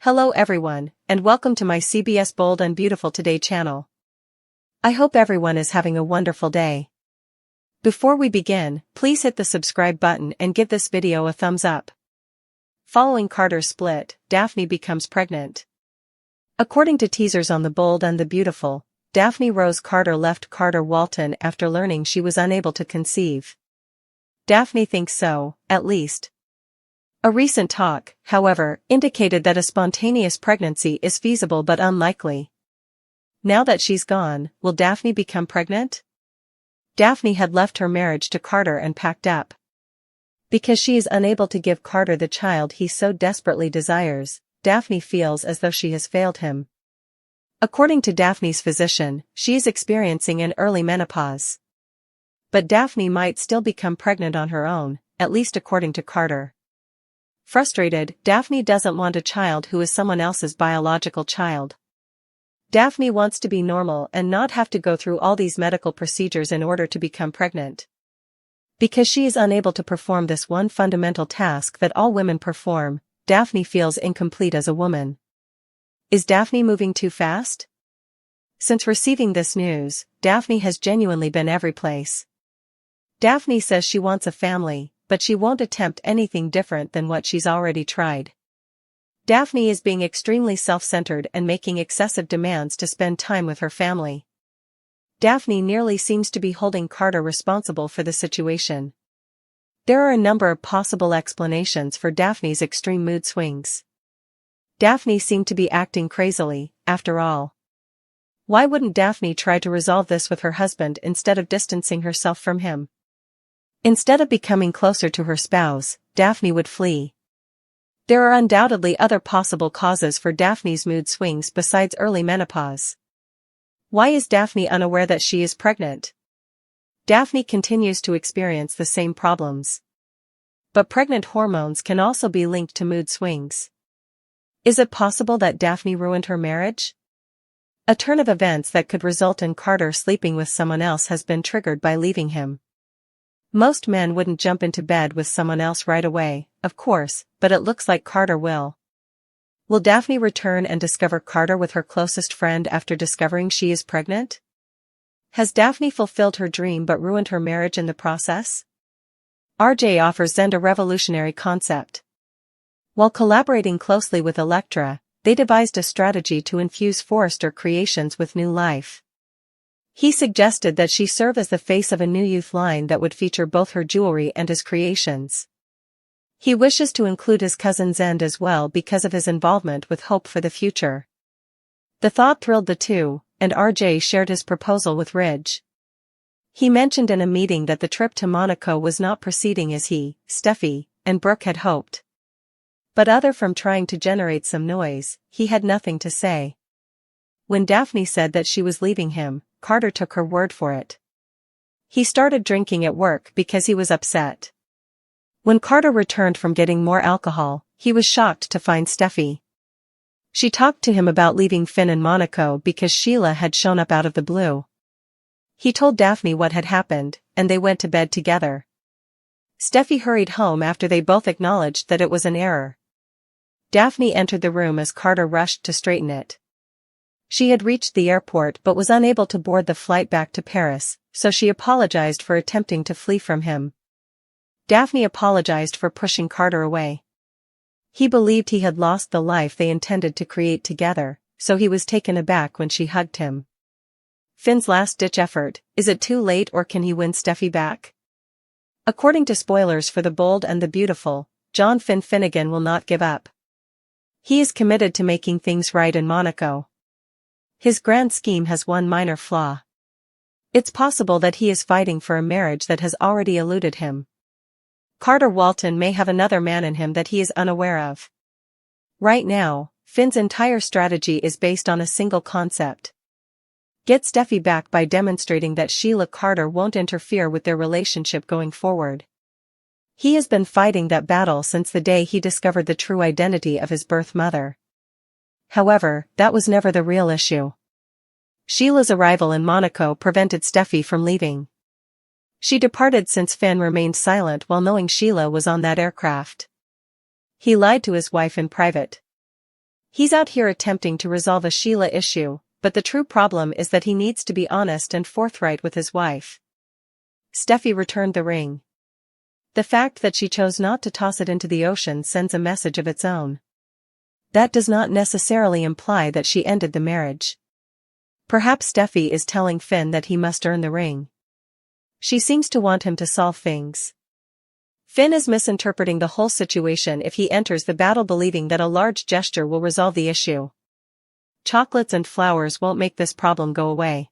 Hello everyone, and welcome to my CBS Bold and Beautiful Today channel. I hope everyone is having a wonderful day. Before we begin, please hit the subscribe button and give this video a thumbs up. Following Carter's split, Daphne becomes pregnant. According to teasers on The Bold and the Beautiful, Daphne Rose Carter left Carter Walton after learning she was unable to conceive. Daphne thinks so, at least. A recent talk, however, indicated that a spontaneous pregnancy is feasible but unlikely. Now that she's gone, will Daphne become pregnant? Daphne had left her marriage to Carter and packed up. Because she is unable to give Carter the child he so desperately desires, Daphne feels as though she has failed him. According to Daphne's physician, she is experiencing an early menopause. But Daphne might still become pregnant on her own, at least according to Carter. Frustrated, Daphne doesn't want a child who is someone else's biological child. Daphne wants to be normal and not have to go through all these medical procedures in order to become pregnant. Because she is unable to perform this one fundamental task that all women perform, Daphne feels incomplete as a woman. Is Daphne moving too fast? Since receiving this news, Daphne has genuinely been every place. Daphne says she wants a family, but she won't attempt anything different than what she's already tried. Daphne is being extremely self-centered and making excessive demands to spend time with her family. Daphne nearly seems to be holding Carter responsible for the situation. There are a number of possible explanations for Daphne's extreme mood swings. Daphne seemed to be acting crazily, after all. Why wouldn't Daphne try to resolve this with her husband instead of distancing herself from him? Instead of becoming closer to her spouse, Daphne would flee. There are undoubtedly other possible causes for Daphne's mood swings besides early menopause. Why is Daphne unaware that she is pregnant? Daphne continues to experience the same problems. But pregnant hormones can also be linked to mood swings. Is it possible that Daphne ruined her marriage? A turn of events that could result in Carter sleeping with someone else has been triggered by leaving him. Most men wouldn't jump into bed with someone else right away, of course, but it looks like Carter will. Will Daphne return and discover Carter with her closest friend after discovering she is pregnant? Has Daphne fulfilled her dream but ruined her marriage in the process? RJ offers Zend a revolutionary concept. While collaborating closely with Elektra, they devised a strategy to infuse Forrester creations with new life. He suggested that she serve as the face of a new youth line that would feature both her jewelry and his creations. He wishes to include his cousin Zend as well because of his involvement with Hope for the future. The thought thrilled the two, and RJ shared his proposal with Ridge. He mentioned in a meeting that the trip to Monaco was not proceeding as he, Steffi, and Brooke had hoped. But other from trying to generate some noise, he had nothing to say. When Daphne said that she was leaving him, Carter took her word for it. He started drinking at work because he was upset. When Carter returned from getting more alcohol, he was shocked to find Steffi. She talked to him about leaving Finn in Monaco because Sheila had shown up out of the blue. He told Daphne what had happened, and they went to bed together. Steffi hurried home after they both acknowledged that it was an error. Daphne entered the room as Carter rushed to straighten it. She had reached the airport but was unable to board the flight back to Paris, so she apologized for attempting to flee from him. Daphne apologized for pushing Carter away. He believed he had lost the life they intended to create together, so he was taken aback when she hugged him. Finn's last-ditch effort: is it too late or can he win Steffi back? According to spoilers for The Bold and the Beautiful, John Finn Finnegan will not give up. He is committed to making things right in Monaco. His grand scheme has one minor flaw. It's possible that he is fighting for a marriage that has already eluded him. Carter Walton may have another man in him that he is unaware of. Right now, Finn's entire strategy is based on a single concept. Get Steffi back by demonstrating that Sheila Carter won't interfere with their relationship going forward. He has been fighting that battle since the day he discovered the true identity of his birth mother. However, that was never the real issue. Sheila's arrival in Monaco prevented Steffi from leaving. She departed since Finn remained silent while knowing Sheila was on that aircraft. He lied to his wife in private. He's out here attempting to resolve a Sheila issue, but the true problem is that he needs to be honest and forthright with his wife. Steffi returned the ring. The fact that she chose not to toss it into the ocean sends a message of its own. That does not necessarily imply that she ended the marriage. Perhaps Steffi is telling Finn that he must earn the ring. She seems to want him to solve things. Finn is misinterpreting the whole situation if he enters the battle believing that a large gesture will resolve the issue. Chocolates and flowers won't make this problem go away.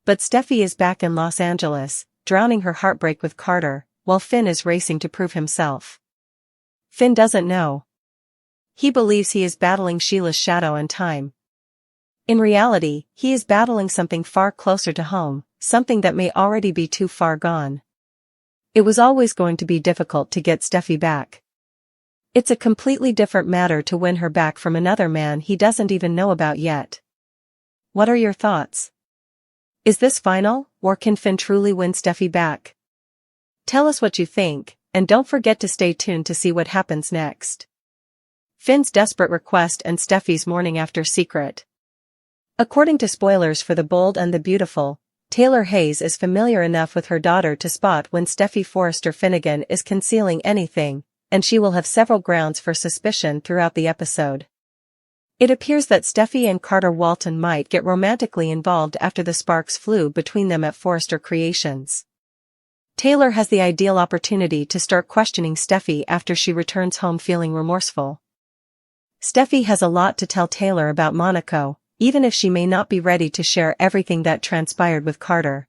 But Steffi is back in Los Angeles, drowning her heartbreak with Carter, while Finn is racing to prove himself. Finn doesn't know. He believes he is battling Sheila's shadow and time. In reality, he is battling something far closer to home, something that may already be too far gone. It was always going to be difficult to get Steffi back. It's a completely different matter to win her back from another man he doesn't even know about yet. What are your thoughts? Is this final, or can Finn truly win Steffi back? Tell us what you think, and don't forget to stay tuned to see what happens next. Finn's desperate request and Steffi's morning after secret. According to Spoilers for The Bold and the Beautiful, Taylor Hayes is familiar enough with her daughter to spot when Steffi Forrester Finnegan is concealing anything, and she will have several grounds for suspicion throughout the episode. It appears that Steffi and Carter Walton might get romantically involved after the sparks flew between them at Forrester Creations. Taylor has the ideal opportunity to start questioning Steffi after she returns home feeling remorseful. Steffi has a lot to tell Taylor about Monaco, even if she may not be ready to share everything that transpired with Carter.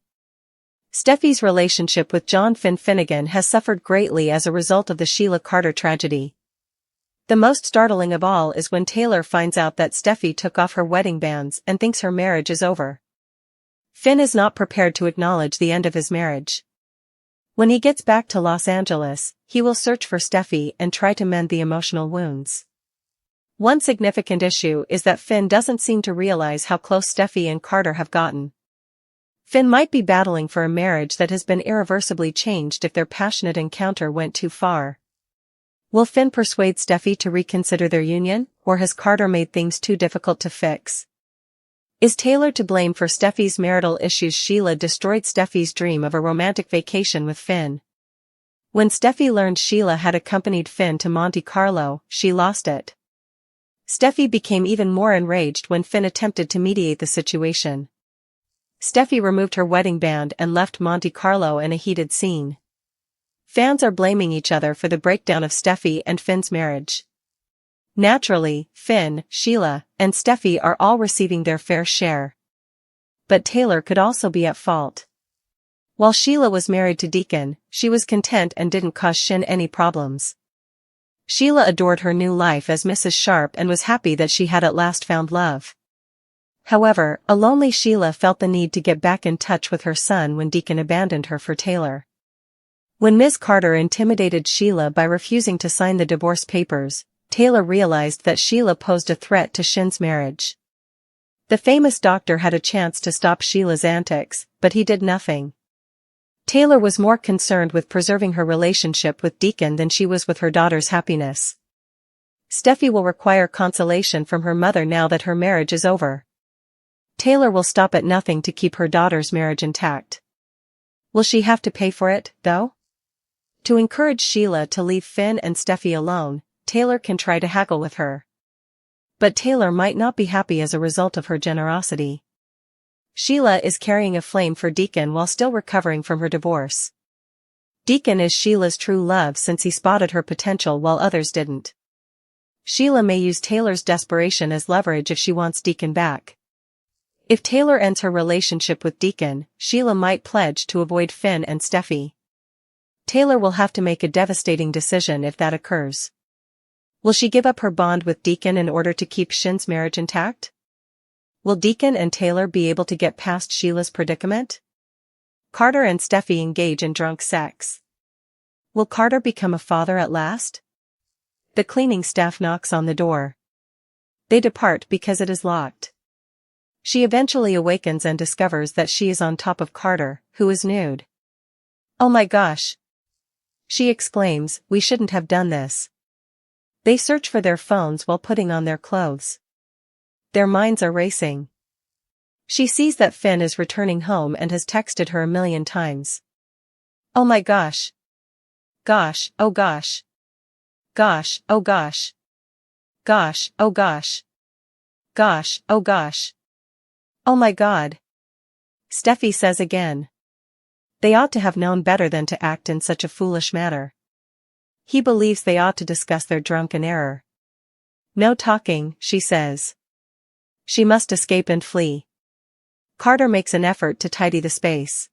Steffi's relationship with John Finn Finnegan has suffered greatly as a result of the Sheila Carter tragedy. The most startling of all is when Taylor finds out that Steffi took off her wedding bands and thinks her marriage is over. Finn is not prepared to acknowledge the end of his marriage. When he gets back to Los Angeles, he will search for Steffi and try to mend the emotional wounds. One significant issue is that Finn doesn't seem to realize how close Steffi and Carter have gotten. Finn might be battling for a marriage that has been irreversibly changed if their passionate encounter went too far. Will Finn persuade Steffi to reconsider their union, or has Carter made things too difficult to fix? Is Taylor to blame for Steffi's marital issues? Sheila destroyed Steffi's dream of a romantic vacation with Finn. When Steffi learned Sheila had accompanied Finn to Monte Carlo, she lost it. Steffi became even more enraged when Finn attempted to mediate the situation. Steffi removed her wedding band and left Monte Carlo in a heated scene. Fans are blaming each other for the breakdown of Steffi and Finn's marriage. Naturally, Finn, Sheila, and Steffi are all receiving their fair share. But Taylor could also be at fault. While Sheila was married to Deacon, she was content and didn't cause Shin any problems. Sheila adored her new life as Mrs. Sharp and was happy that she had at last found love. However, a lonely Sheila felt the need to get back in touch with her son when Deacon abandoned her for Taylor. When Ms. Carter intimidated Sheila by refusing to sign the divorce papers, Taylor realized that Sheila posed a threat to Shin's marriage. The famous doctor had a chance to stop Sheila's antics, but he did nothing. Taylor was more concerned with preserving her relationship with Deacon than she was with her daughter's happiness. Steffi will require consolation from her mother now that her marriage is over. Taylor will stop at nothing to keep her daughter's marriage intact. Will she have to pay for it, though? To encourage Sheila to leave Finn and Steffi alone, Taylor can try to haggle with her. But Taylor might not be happy as a result of her generosity. Sheila is carrying a flame for Deacon while still recovering from her divorce. Deacon is Sheila's true love since he spotted her potential while others didn't. Sheila may use Taylor's desperation as leverage if she wants Deacon back. If Taylor ends her relationship with Deacon, Sheila might pledge to avoid Finn and Steffi. Taylor will have to make a devastating decision if that occurs. Will she give up her bond with Deacon in order to keep Shin's marriage intact? Will Deacon and Taylor be able to get past Sheila's predicament? Carter and Steffi engage in drunk sex. Will Carter become a father at last? The cleaning staff knocks on the door. They depart because it is locked. She eventually awakens and discovers that she is on top of Carter, who is nude. "Oh my gosh!" she exclaims, "we shouldn't have done this." They search for their phones while putting on their clothes. Their minds are racing. She sees that Finn is returning home and has texted her a million times. Oh my gosh. Gosh, oh gosh. Gosh, oh gosh. Gosh, oh gosh. Gosh, oh gosh. Oh my god. Steffi says again. They ought to have known better than to act in such a foolish manner. He believes they ought to discuss their drunken error. No talking, she says. She must escape and flee. Carter makes an effort to tidy the space.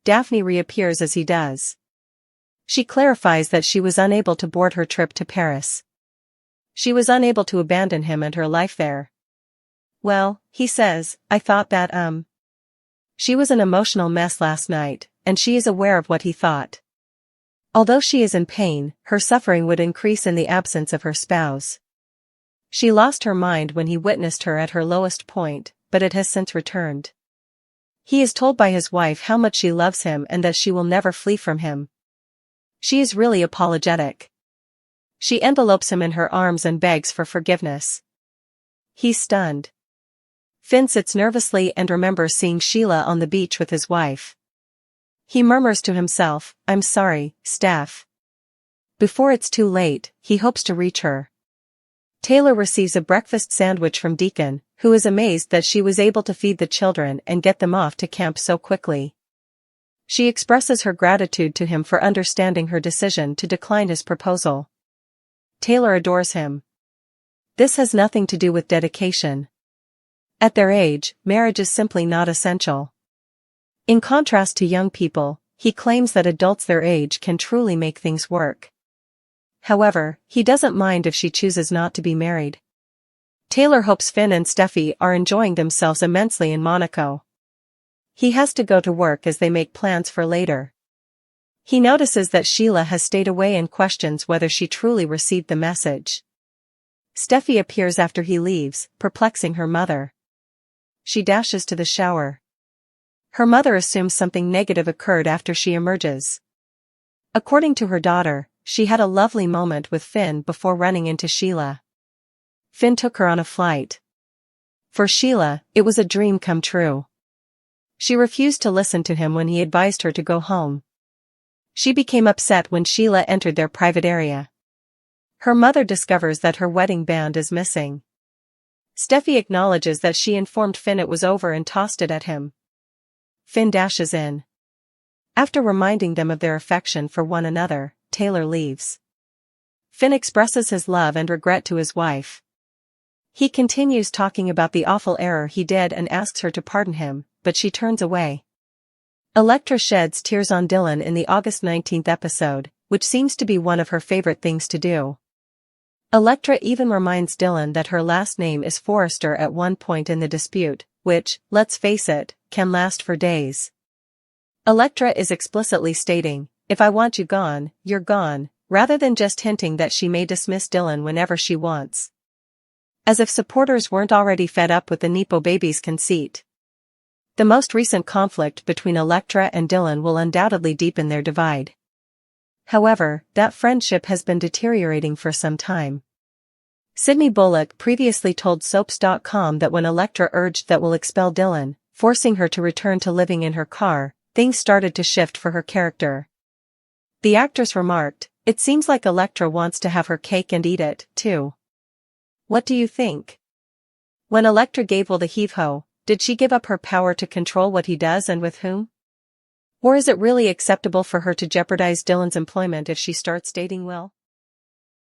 Daphne reappears as he does. She clarifies that she was unable to board her trip to Paris. She was unable to abandon him and her life there. Well, he says, I thought that, She was an emotional mess last night, and she is aware of what he thought. Although she is in pain, her suffering would increase in the absence of her spouse. She lost her mind when he witnessed her at her lowest point, but it has since returned. He is told by his wife how much she loves him and that she will never flee from him. She is really apologetic. She envelopes him in her arms and begs for forgiveness. He's stunned. Finn sits nervously and remembers seeing Sheila on the beach with his wife. He murmurs to himself, I'm sorry, Steph. Before it's too late, he hopes to reach her. Taylor receives a breakfast sandwich from Deacon, who is amazed that she was able to feed the children and get them off to camp so quickly. She expresses her gratitude to him for understanding her decision to decline his proposal. Taylor adores him. This has nothing to do with dedication. At their age, marriage is simply not essential. In contrast to young people, he claims that adults their age can truly make things work. However, he doesn't mind if she chooses not to be married. Taylor hopes Finn and Steffi are enjoying themselves immensely in Monaco. He has to go to work as they make plans for later. He notices that Sheila has stayed away and questions whether she truly received the message. Steffi appears after he leaves, perplexing her mother. She dashes to the shower. Her mother assumes something negative occurred after she emerges. According to her daughter, she had a lovely moment with Finn before running into Sheila. Finn took her on a flight. For Sheila, it was a dream come true. She refused to listen to him when he advised her to go home. She became upset when Sheila entered their private area. Her mother discovers that her wedding band is missing. Steffi acknowledges that she informed Finn it was over and tossed it at him. Finn dashes in. After reminding them of their affection for one another, Taylor leaves. Finn expresses his love and regret to his wife. He continues talking about the awful error he did and asks her to pardon him, but she turns away. Elektra sheds tears on Dylan in the August 19th episode, which seems to be one of her favorite things to do. Elektra even reminds Dylan that her last name is Forrester at one point in the dispute, which, let's face it, can last for days. Elektra is explicitly stating, if I want you gone, you're gone, rather than just hinting that she may dismiss Dylan whenever she wants. As if supporters weren't already fed up with the Nepo baby's conceit. The most recent conflict between Elektra and Dylan will undoubtedly deepen their divide. However, that friendship has been deteriorating for some time. Sydney Bullock previously told Soaps.com that when Elektra urged that will expel Dylan, forcing her to return to living in her car, things started to shift for her character. The actress remarked, it seems like Elektra wants to have her cake and eat it, too. What do you think? When Elektra gave Will the heave-ho, did she give up her power to control what he does and with whom? Or is it really acceptable for her to jeopardize Dylan's employment if she starts dating Will?